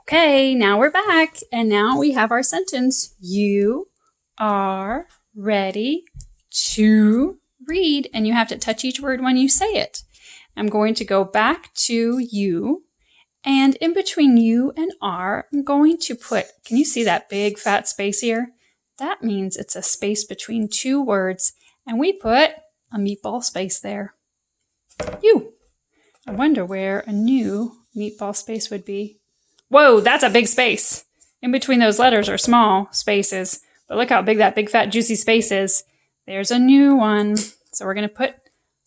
Okay, now we're back, and now we have our sentence. You are ready to read, and you have to touch each word when you say it. I'm going to go back to you, and in between you and are, I'm going to put, can you see that big fat space here? That means it's a space between two words, and we put a meatball space there. You. I wonder where a new meatball space would be. Whoa, that's a big space. In between those letters are small spaces, but look how big that big fat juicy space is. There's a new one. So we're going to put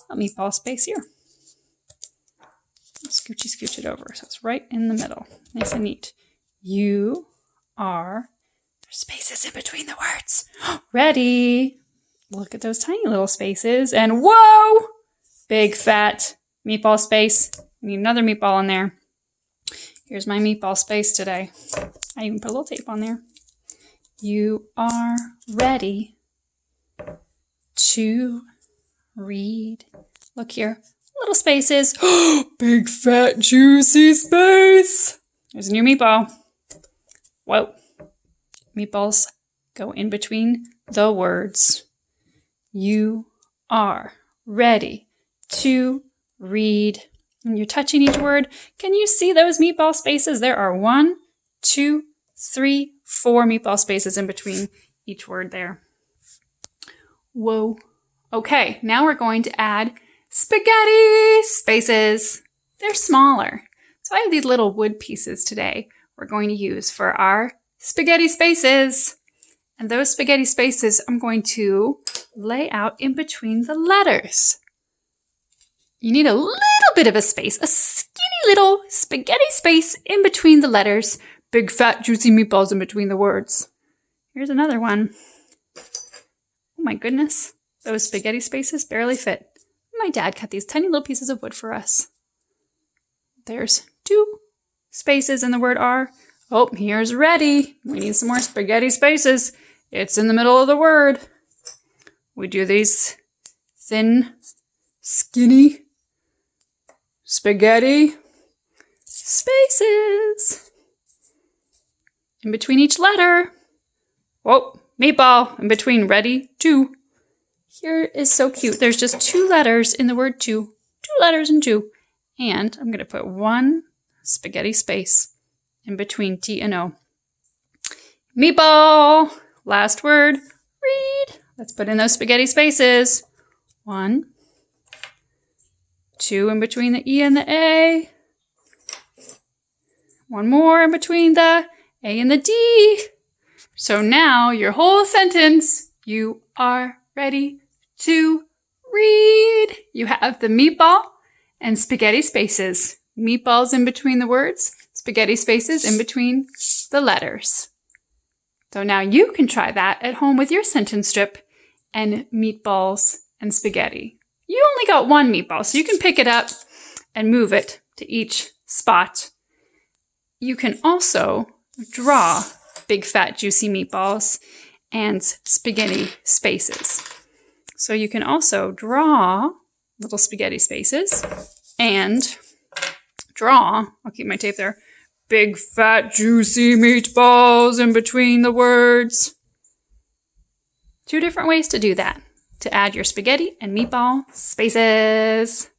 a meatball space here. Scooch it over so it's right in the middle. Nice and neat. You are, there's spaces in between the words. Ready. Look at those tiny little spaces and whoa, big fat meatball space. We need another meatball in there. Here's my meatball space today. I even put a little tape on there. You are ready to read. Look here. Little spaces. Big fat juicy space. There's a new meatball. Whoa. Meatballs go in between the words. You are ready to read. When you're touching each word, can you see those meatball spaces? There are 1, 2, 3, 4 meatball spaces in between each word there. Whoa. Okay, now we're going to add spaghetti spaces. They're smaller. So I have these little wood pieces today we're going to use for our spaghetti spaces. And those spaghetti spaces I'm going to lay out in between the letters. You need a little bit of a space, a skinny little spaghetti space in between the letters. Big fat juicy meatballs in between the words. Here's another one. Oh my goodness, those spaghetti spaces barely fit. My dad cut these tiny little pieces of wood for us. There's 2 spaces in the word are. Oh, here's ready. We need some more spaghetti spaces. It's in the middle of the word. We do these thin, skinny spaghetti spaces in between each letter. Whoa, meatball in between ready to. Here is so cute. There's just 2 letters in the word to. 2 letters and 2. And I'm going to put 1 spaghetti space in between T and O. Meatball. Last word. Read. Let's put in those spaghetti spaces. 1, 2 in between the E and the A. 1 more in between the A and the D. So now your whole sentence, you are ready to read. You have the meatball and spaghetti spaces. Meatballs in between the words, spaghetti spaces in between the letters. So now you can try that at home with your sentence strip and meatballs and spaghetti. You only got 1 meatball, so you can pick it up and move it to each spot. You can also draw big fat juicy meatballs and spaghetti spaces. So you can also draw little spaghetti spaces and draw, I'll keep my tape there, big fat juicy meatballs in between the words. 2 different ways to do that, to add your spaghetti and meatball spaces.